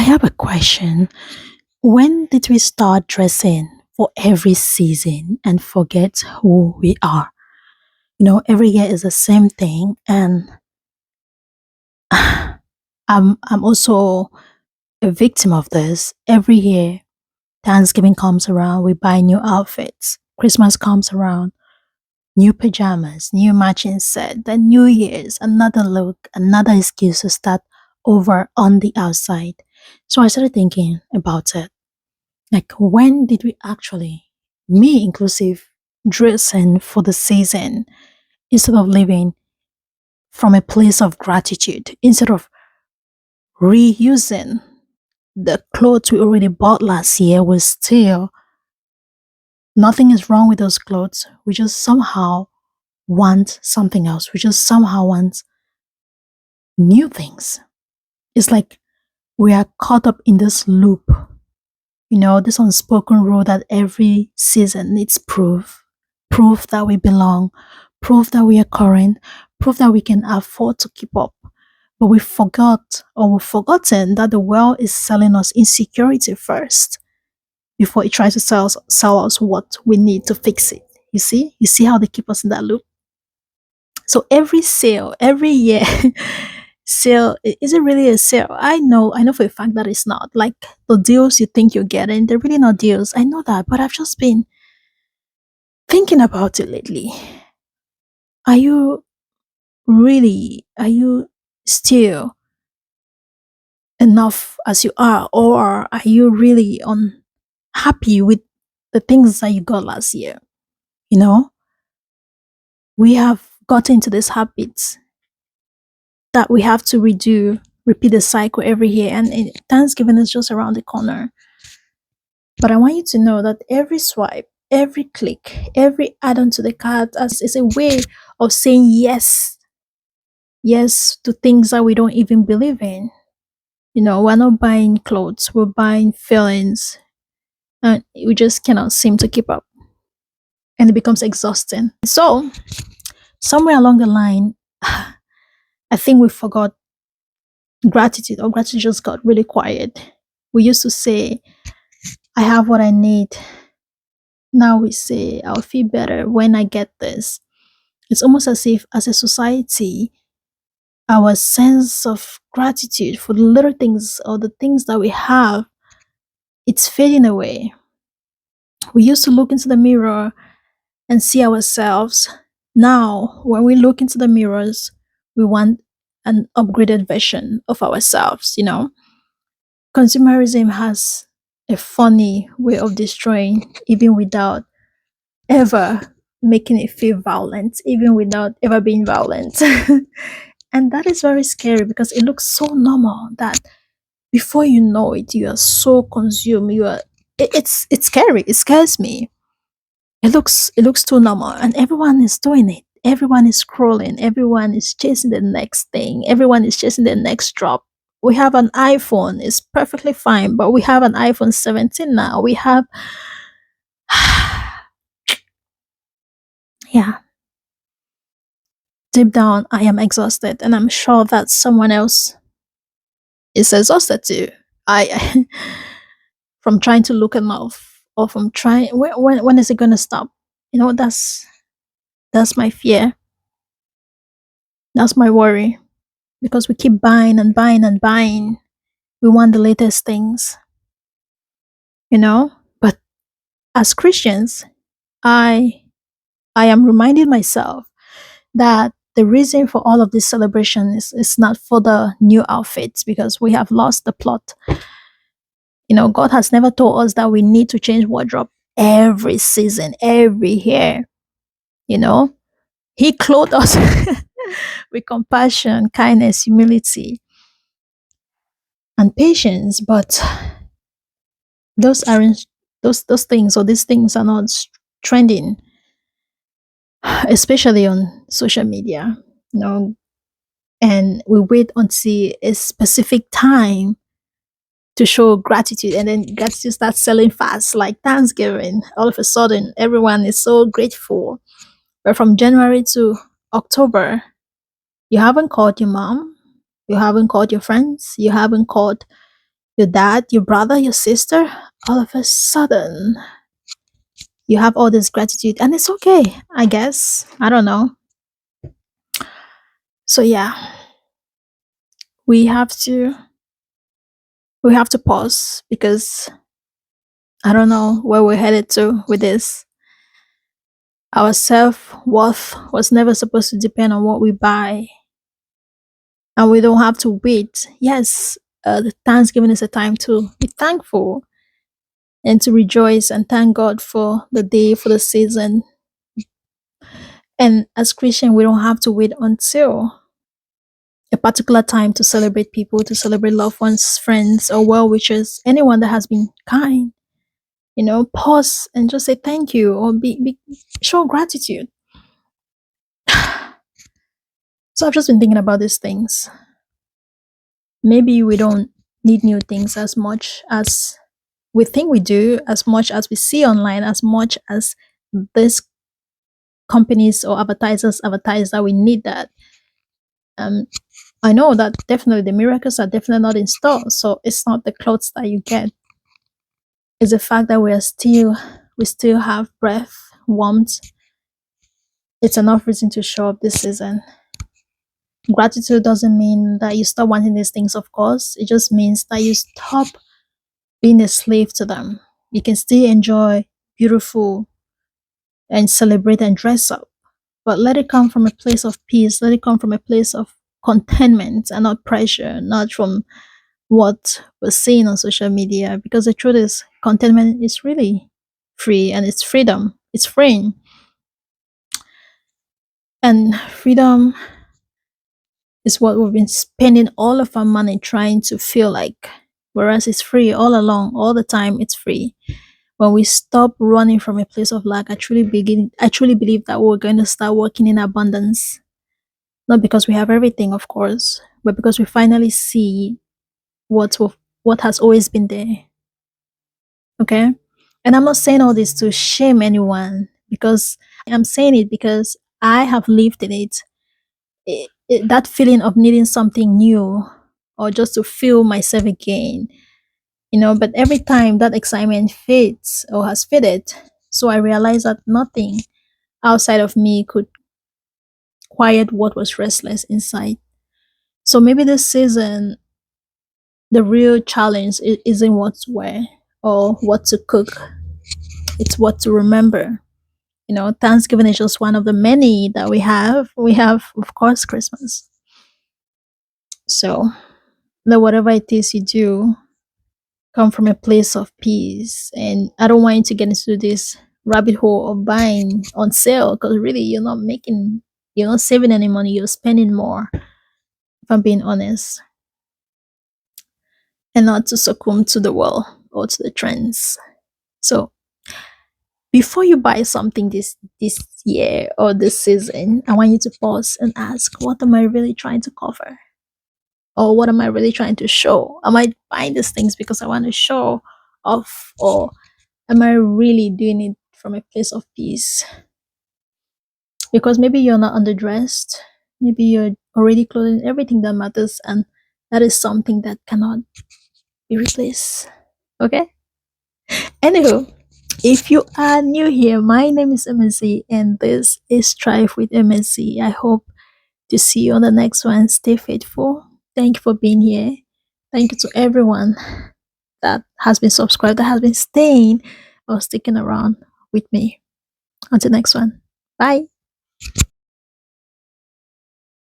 I have a question. When did we start dressing for every season and forget who we are? Every year is the same thing, and I'm also a victim of this. Every year, Thanksgiving comes around, we buy new outfits. Christmas comes around, new pajamas, new matching set. Then New Year's, another look, another excuse to start over on the outside. So I started thinking about it. Like, when did we actually, me inclusive, dressing for the season instead of living from a place of gratitude, instead of reusing the clothes we already bought last year? We still, nothing is wrong with those clothes. We just somehow want something else. We just somehow want new things. It's like we are caught up in this loop, this unspoken rule that every season needs proof that we belong, proof that we are current, proof that we can afford to keep up. But we forgot, or we've forgotten, that the world is selling us insecurity first before it tries to sell us what we need to fix it. You see how they keep us in that loop. So every sale, every year, sale, is it really a sale? I know for a fact that it's not. Like, the deals you think you're getting, they're really not deals. I know that, but I've just been thinking about it lately. Are you are you still enough as you are, or are you really unhappy with the things that you got last year? You know, we have gotten into this habit that we have to repeat the cycle every year, and Thanksgiving is just around the corner. But I want you to know that every swipe, every click, every add on to the cart is a way of saying yes to things that we don't even believe in. We're not buying clothes, we're buying feelings, and we just cannot seem to keep up. And it becomes exhausting. So, somewhere along the line, I think we forgot gratitude, or gratitude just got really quiet. We used to say, I have what I need. Now we say, I'll feel better when I get this. It's almost as if, as a society, our sense of gratitude for the little things or the things that we have, it's fading away. We used to look into the mirror and see ourselves. Now, when we look into the mirrors, we want an upgraded version of ourselves. Consumerism has a funny way of destroying, even without ever making it feel violent, even without ever being violent. And that is very scary because it looks so normal that before you know it, you are so consumed. It's scary. It scares me. It looks too normal, and everyone is doing it. Everyone is scrolling. Everyone is chasing the next thing. Everyone is chasing the next drop. We have an iPhone. It's perfectly fine, but we have an iPhone 17 now. We have, yeah. Deep down, I am exhausted, and I'm sure that someone else is exhausted too. I from trying to look enough, or from trying. When is it gonna stop? That's my fear. That's my worry, because we keep buying and buying and buying. We want the latest things, But as Christians, I I am reminding myself that the reason for all of this celebration is not for the new outfits, because we have lost the plot. God has never told us that we need to change wardrobe every season, every year. You know, He clothed us with compassion, kindness, humility, and patience. But those aren't those things, or these things are not trending, especially on social media. You know, and we wait until a specific time to show gratitude, and then gratitude starts selling fast, like Thanksgiving. All of a sudden, everyone is so grateful. But from January to October, you haven't called your mom, you haven't called your friends, you haven't called your dad, your brother, your sister, all of a sudden you have all this gratitude, and it's okay, I guess. I don't know. So yeah, we have to we have to pause because I don't know where we're headed to with this. Our self-worth was never supposed to depend on what we buy, and we don't have to wait. Yes, the Thanksgiving is a time to be thankful and to rejoice and thank God for the day, for the season. And as Christian, we don't have to wait until a particular time to celebrate people, to celebrate loved ones, friends, or well wishers, anyone that has been kind. Pause and just say thank you or show gratitude. So I've just been thinking about these things. Maybe we don't need new things as much as we think we do, as much as we see online, as much as these companies or advertisers advertise that we need that. Um, I know that definitely the miracles are definitely not in store. So it's not the clothes that you get. It's the fact that we still have breath, warmth. It's enough reason to show up this season. Gratitude doesn't mean that you stop wanting these things, of course. It just means that you stop being a slave to them. You can still enjoy beautiful and celebrate and dress up, but let it come from a place of peace. Let it come from a place of contentment and not pressure, not from what we're seeing on social media. Because the truth is, contentment is really free and it's freedom. It's freeing. And freedom is what we've been spending all of our money trying to feel like. Whereas it's free all along, all the time, it's free. When we stop running from a place of lack, I truly believe that we're going to start working in abundance. Not because we have everything, of course, but because we finally see what has always been there. Okay? And I'm not saying all this to shame anyone, because I'm saying it because I have lived in it. That feeling of needing something new or just to feel myself again, but every time that excitement fades or has faded, so I realized that nothing outside of me could quiet what was restless inside. So maybe this season, the real challenge isn't what to wear or what to cook, it's what to remember. Thanksgiving is just one of the many that we have. We have, of course, Christmas. So let whatever it is you do come from a place of peace. And I don't want you to get into this rabbit hole of buying on sale, because really you're not saving any money, you're spending more, if I'm being honest. And not to succumb to the world or to the trends. So before you buy something this year or this season, I want you to pause and ask, what am I really trying to cover? Or what am I really trying to show? Am I buying these things because I want to show off, or am I really doing it from a place of peace? Because maybe you're not underdressed, maybe you're already clothing everything that matters, and that is something that cannot be replaced. Okay? Anywho, if you are new here, my name is MSC and this is Strive with MSC. I hope to see you on the next one. Stay faithful. Thank you for being here. Thank you to everyone that has been subscribed, that has been staying or sticking around with me. Until next one. Bye.